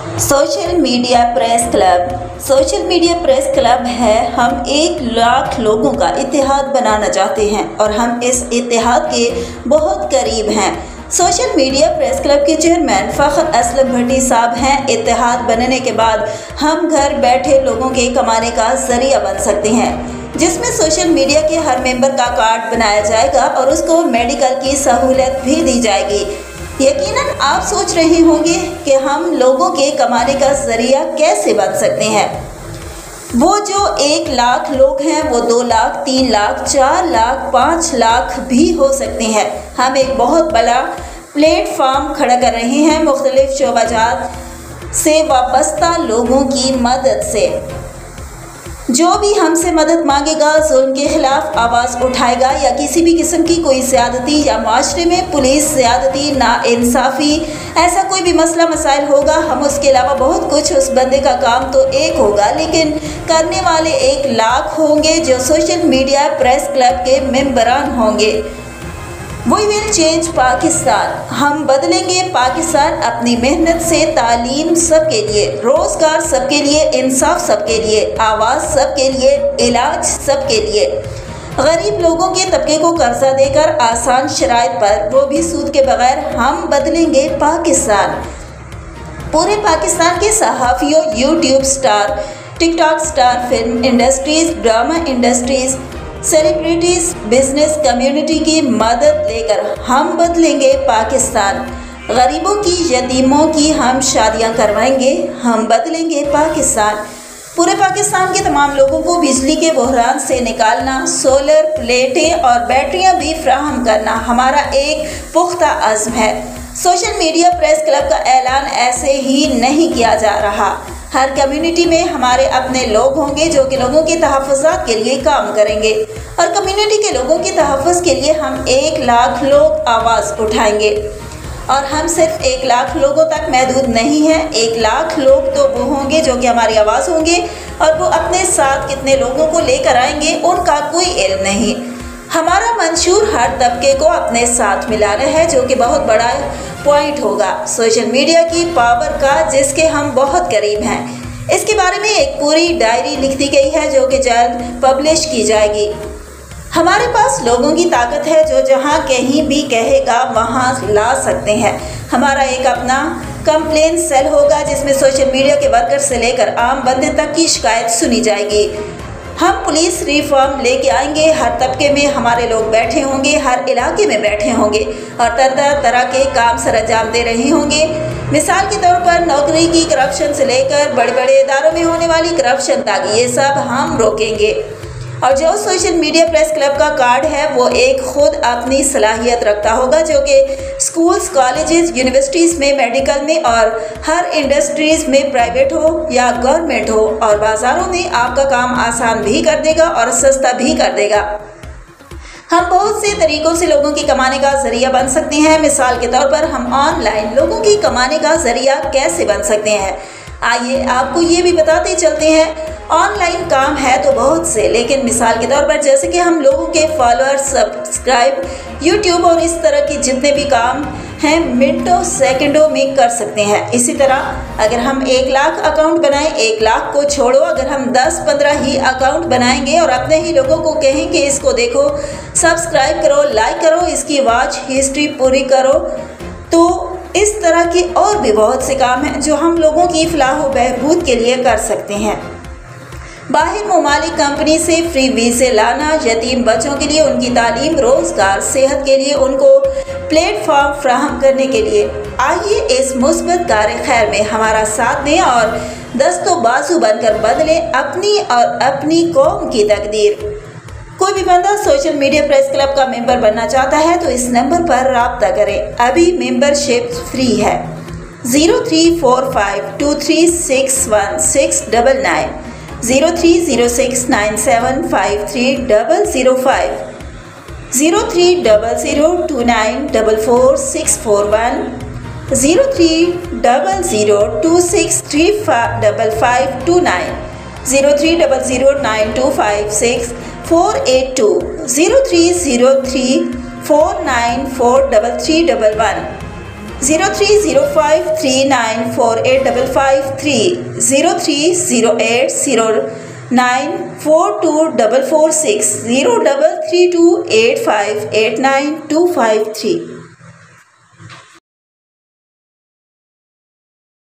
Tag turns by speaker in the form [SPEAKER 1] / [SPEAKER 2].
[SPEAKER 1] Social media press club. Social media press club है, हम 1 लाख लोगों का इत्तेहाद बनाना चाहते हैं और हम इस इत्तेहाद के बहुत करीब हैं। सोशल मीडिया प्रेस क्लब के चेयरमैन फ़ख्र असलम भट्टी साहब हैं। इत्तेहाद बनने के बाद हम घर बैठे लोगों के कमाने का जरिया बन सकते हैं, जिसमें सोशल मीडिया के हर मेंबर का कार्ड बनाया जाएगा और उसको मेडिकल की सहूलत भी दी जाएगी। यकीनन आप सोच रहे होंगे कि हम लोगों के कमाने का जरिया कैसे बन सकते हैं। वो जो 1 लाख लोग हैं वो 2 लाख, 3 लाख, 4 लाख, 5 लाख भी हो सकते हैं। हम एक बहुत बड़ा प्लेटफॉर्म खड़ा कर रहे हैं मुख्तलिफ शोबाजात से वाबस्ता लोगों की मदद से। जो भी हमसे मदद मांगेगा, जुल्म के खिलाफ आवाज़ उठाएगा या किसी भी किस्म की कोई ज़्यादती या माशरे में पुलिस ज़्यादती, नाइंसाफ़ी, ऐसा कोई भी मसला मसाइल होगा, हम उसके अलावा बहुत कुछ, उस बंदे का काम तो एक होगा लेकिन करने वाले 1 लाख होंगे जो सोशल मीडिया प्रेस क्लब के मेंबरान होंगे। We will change Pakistan. हम बदलेंगे पाकिस्तान अपनी मेहनत से। तालीम सबके लिए, रोज़गार सबके लिए, इंसाफ सबके लिए, आवाज़ सबके लिए, इलाज सबके लिए। गरीब लोगों के तबके को कर्जा देकर आसान शराइत पर, वो भी सूद के बगैर, हम बदलेंगे पाकिस्तान। पूरे पाकिस्तान के सहाफ़ियों, YouTube star, TikTok star, film industries, drama industries, celebrities, business community की मदद लेकर हम बदलेंगे पाकिस्तान। गरीबों की, यतीमों की हम शादियां करवाएंगे, हम बदलेंगे पाकिस्तान। पूरे पाकिस्तान के तमाम लोगों को बिजली के बहरान से निकालना, सोलर प्लेटें और बैटरियां भी फ्राहम करना हमारा एक पुख्ता अज़्म है। सोशल मीडिया प्रेस क्लब का ऐलान ऐसे ही नहीं किया जा रहा। हर कम्युनिटी में हमारे अपने लोग होंगे जो कि लोगों के तहफ़्फ़ुज़ात के लिए काम करेंगे और कम्युनिटी के लोगों के तहफ़्फ़ुज़ के लिए हम 1 लाख लोग आवाज़ उठाएंगे। और हम सिर्फ 1 लाख लोगों तक महदूद नहीं हैं। 1 लाख लोग तो वो होंगे जो कि हमारी आवाज़ होंगे और वो अपने साथ कितने लोगों को लेकर आएंगे उनका कोई इल्म नहीं। हमारा मंशूर हर तबके को अपने साथ मिलाना है, जो कि बहुत बड़ा पॉइंट होगा सोशल मीडिया की पावर का, जिसके हम बहुत करीब हैं। इसके बारे में एक पूरी डायरी लिख दी गई है जो कि जल्द पब्लिश की जाएगी। हमारे पास लोगों की ताकत है जो जहां कहीं भी कहेगा वहां ला सकते हैं। हमारा एक अपना कंप्लेन सेल होगा जिसमें सोशल मीडिया के वर्कर से लेकर आम बंदे तक की शिकायत सुनी जाएगी। हम पुलिस रिफॉर्म लेके आएंगे। हर तबके में हमारे लोग बैठे होंगे, हर इलाके में बैठे होंगे और तरह तरह के काम सर अंजाम दे रहे होंगे। मिसाल के तौर पर नौकरी की करप्शन से लेकर बड़े बड़े इदारों में होने वाली करप्शन तक, ये सब हम रोकेंगे। और जो सोशल मीडिया प्रेस क्लब का कार्ड है वो एक खुद अपनी सलाहियत रखता होगा जो कि स्कूल्स, कॉलेजेस, यूनिवर्सिटीज़ में, मेडिकल में और हर इंडस्ट्रीज़ में, प्राइवेट हो या गवर्नमेंट हो, और बाज़ारों में आपका काम आसान भी कर देगा और सस्ता भी कर देगा। हम बहुत से तरीक़ों से लोगों की कमाने का ज़रिया बन सकते हैं। मिसाल के तौर पर हम ऑनलाइन लोगों की कमाने का ज़रिया कैसे बन सकते हैं, आइए आपको ये भी बताते चलते हैं। ऑनलाइन काम है तो बहुत से, लेकिन मिसाल के तौर पर जैसे कि हम लोगों के फॉलोअर्स, सब्सक्राइब, यूट्यूब और इस तरह के जितने भी काम हैं मिनटों सेकंडों में कर सकते हैं। इसी तरह अगर हम 1 लाख अकाउंट बनाएं, 1 लाख को छोड़ो, अगर हम 10-15 ही अकाउंट बनाएंगे और अपने ही लोगों को कहेंगे इसको देखो, सब्सक्राइब करो, लाइक करो, इसकी वॉच हिस्ट्री पूरी करो, तो इस तरह के और भी बहुत से काम हैं जो हम लोगों की फलाह व बहबूद के लिए कर सकते हैं। बाहर ममालिक कंपनी से फ्री वीज़े लाना, यतीम बच्चों के लिए उनकी तालीम, रोज़गार, सेहत के लिए उनको प्लेटफॉर्म फ्राहम करने के लिए आइए इस मुस्बत कार्य खैर में हमारा साथ दें और दस्तों बाजू बनकर बदलें अपनी और अपनी कौम की तकदीर। कोई भी बंदा सोशल मीडिया प्रेस क्लब का मेंबर बनना चाहता है तो इस नंबर पर राब्ता करें। अभी मेंबरशिप फ्री है। 0345236169, 030697530005, 030029444641, 030026355529, 03009256 482, 0303494311, 030539485553 030809424460 0328589253।